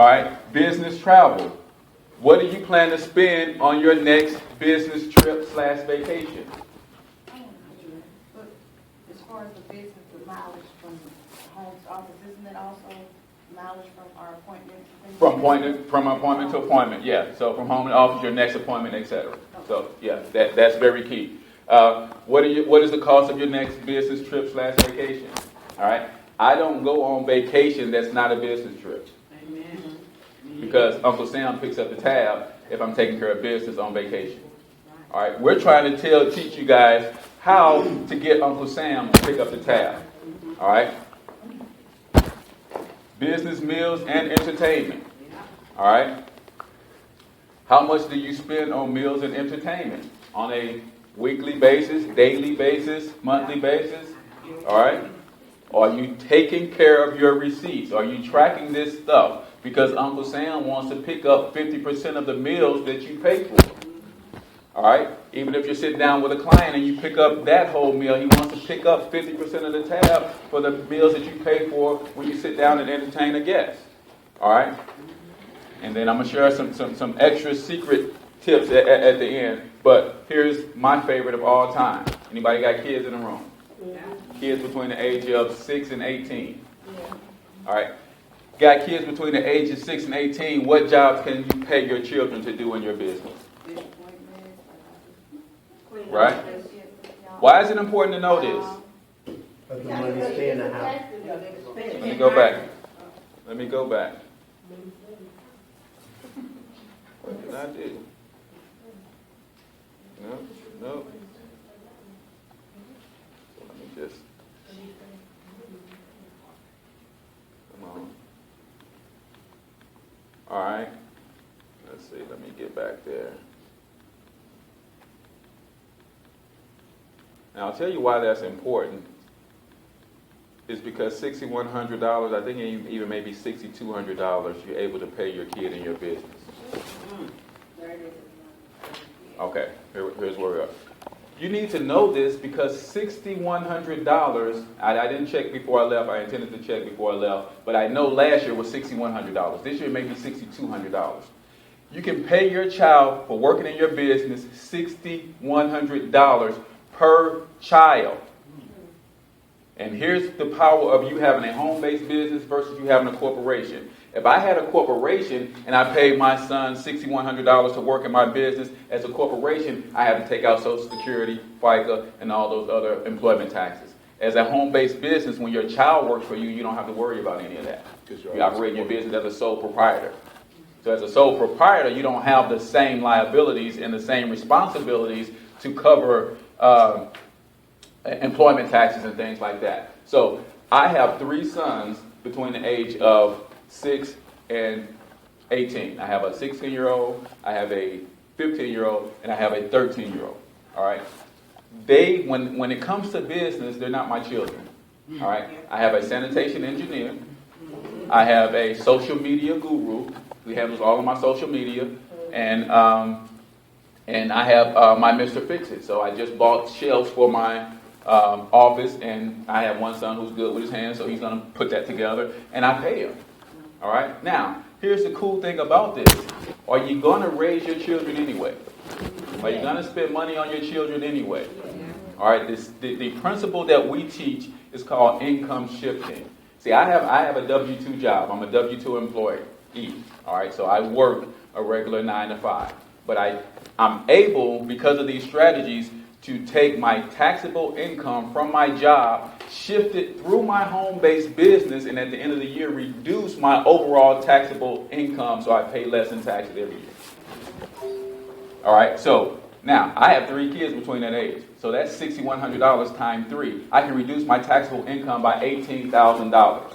All right, business travel. What do you plan to spend on your next business trip / vacation? But as far as the business, the mileage from home's office, isn't it also mileage from our appointments? From appointment to appointment, yeah. So from home to office, your next appointment, etc. So yeah, that's very key. What is the cost of your next business trip / vacation? All right. I don't go on vacation that's not a business trip. Amen. Because Uncle Sam picks up the tab if I'm taking care of business on vacation. All right. We're trying to teach you guys how to get Uncle Sam to pick up the tab. All right. Business meals and entertainment. All right. How much do you spend on meals and entertainment? On a weekly basis, daily basis, monthly basis? All right. Are you taking care of your receipts? Are you tracking this stuff? Because Uncle Sam wants to pick up 50% of the meals that you pay for. All right. Even if you're sitting down with a client and you pick up that whole meal, he wants to pick up 50% of the tab for the meals that you pay for when you sit down and entertain a guest. All right. And then I'm going to share some extra secret tips at the end. But here's my favorite of all time. Anybody got kids in the room? Yeah. Kids between the age of 6 and 18. Yeah. All right. Got kids between the age of 6 and 18. What jobs can you pay your children to do in your business? Right? Why is it important to know this? But the money stay in the house. Let me go back. What did I do? No. Let me just. Come on. All right. Let's see. Let me get back there. Now, I'll tell you why that's important. It's because $6,100, I think even maybe $6,200, you're able to pay your kid in your business. Okay, here's where we're at. You need to know this because $6,100, I didn't check before I left. I intended to check before I left. But I know last year was $6,100. This year may be $6,200. You can pay your child for working in your business $6,100 per child. And here's the power of you having a home-based business versus you having a corporation. If I had a corporation and I paid my son $6,100 to work in my business as a corporation, I have to take out Social Security, FICA, and all those other employment taxes. As a home-based business, when your child works for you, you don't have to worry about any of that. You operate your business as a sole proprietor. So as a sole proprietor, you don't have the same liabilities and the same responsibilities to cover employment taxes and things like that. So I have 3 sons between the age of 6 and 18. I have a 16-year-old, I have a 15-year-old, and I have a 13-year-old. All right. They, when it comes to business, they're not my children. All right. I have a sanitation engineer. I have a social media guru who handles all of my social media, and I have my Mr. Fix-It. So I just bought shelves for my office, and I have one son who's good with his hands, so he's going to put that together, and I pay him. All right. Now, here's the cool thing about this. Are you going to raise your children anyway? Are you going to spend money on your children anyway? All right. The principle that we teach is called income shifting. See, I have a W-2 job. I'm a W-2 employee. All right. So I work a regular 9 to 5. But I'm able, because of these strategies, to take my taxable income from my job, shift it through my home-based business, and at the end of the year, reduce my overall taxable income so I pay less in taxes every year. All right, so now I have 3 kids between that age. So that's $6,100 times 3. I can reduce my taxable income by $18,000.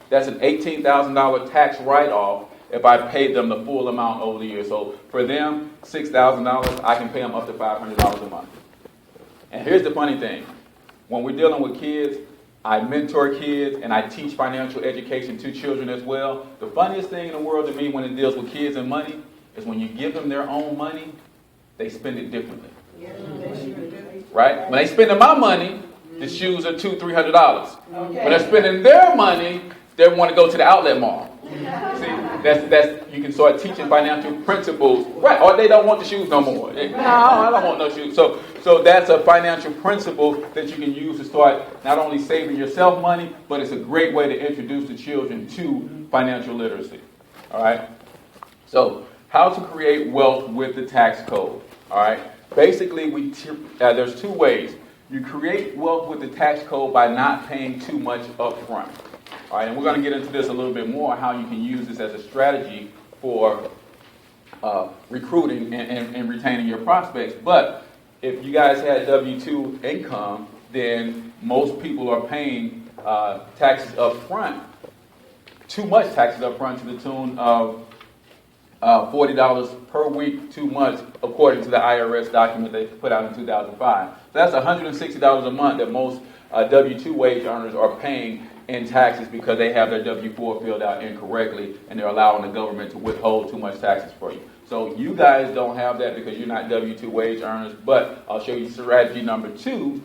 That's an $18,000 tax write-off if I paid them the full amount over the year. So for them, $6,000, I can pay them up to $500 a month. And here's the funny thing. When we're dealing with kids, I mentor kids and I teach financial education to children as well. The funniest thing in the world to me when it deals with kids and money is when you give them their own money, they spend it differently. Right? When they spend my money, the shoes are $200-$300. When they're spending their money, they want to go to the outlet mall. See, that's you can start teaching financial principles, right? Or they don't want the shoes no more. No, I don't want no shoes. So that's a financial principle that you can use to start not only saving yourself money, but it's a great way to introduce the children to financial literacy. All right. So how to create wealth with the tax code. All right. Basically, there's two ways. You create wealth with the tax code by not paying too much up front. All right, and we're going to get into this a little bit more, how you can use this as a strategy for recruiting and retaining your prospects. But if you guys had W-2 income, then most people are paying taxes up front, too much taxes up front to the tune of $40 per week too much, according to the IRS document they put out in 2005. So that's $160 a month that most W-2 wage earners are paying in taxes because they have their W-4 filled out incorrectly and they're allowing the government to withhold too much taxes for you. So you guys don't have that because you're not W-2 wage earners, but I'll show you strategy number 2.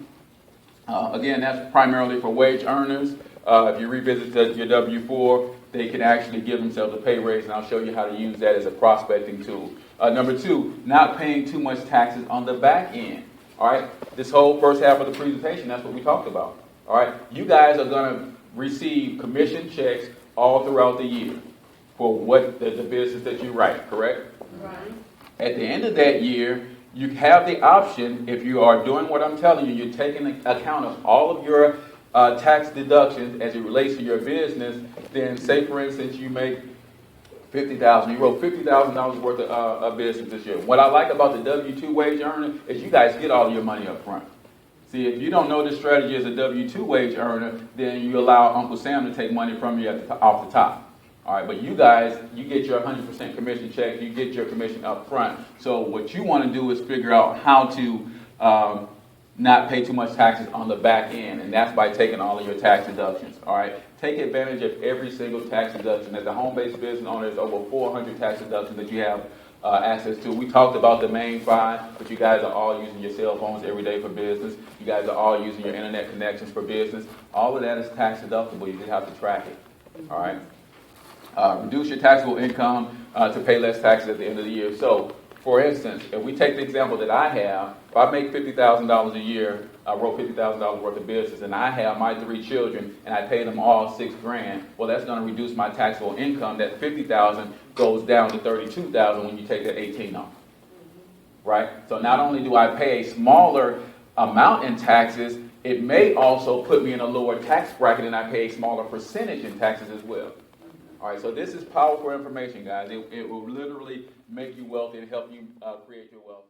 Again, that's primarily for wage earners. If you revisit your W-4, they can actually give themselves a pay raise, and I'll show you how to use that as a prospecting tool. Number 2, not paying too much taxes on the back end. All right, this whole first half of the presentation, that's what we talked about. All right, you guys are going to receive commission checks all throughout the year for what the business that you write, correct? Right. At the end of that year, you have the option, if you are doing what I'm telling you, you're taking account of all of your tax deductions as it relates to your business, then say, for instance, you make $50,000. You wrote $50,000 worth of business this year. What I like about the W-2 wage earner is you guys get all of your money up front. See, if you don't know this strategy as a W-2 wage earner, then you allow Uncle Sam to take money from you off the top. All right, but you guys, you get your 100% commission check, you get your commission up front. So what you want to do is figure out how to not pay too much taxes on the back end, and that's by taking all of your tax deductions. All right, take advantage of every single tax deduction. As a home-based business owner, there's over 400 tax deductions that you have access to. We talked about the main 5, but you guys are all using your cell phones every day for business. You guys are all using your internet connections for business. All of that is tax deductible. You just have to track it. All right. Reduce your taxable income to pay less taxes at the end of the year. So, for instance, if we take the example that I have, if I make $50,000 a year, I wrote $50,000 worth of business, and I have my 3 children, and I pay them all $6,000. Well, that's going to reduce my taxable income. That $50,000 goes down to $32,000 when you take that 18 off. Right? So not only do I pay a smaller amount in taxes, it may also put me in a lower tax bracket, and I pay a smaller percentage in taxes as well. All right, so this is powerful information, guys. It will literally make you wealthy and help you create your wealth.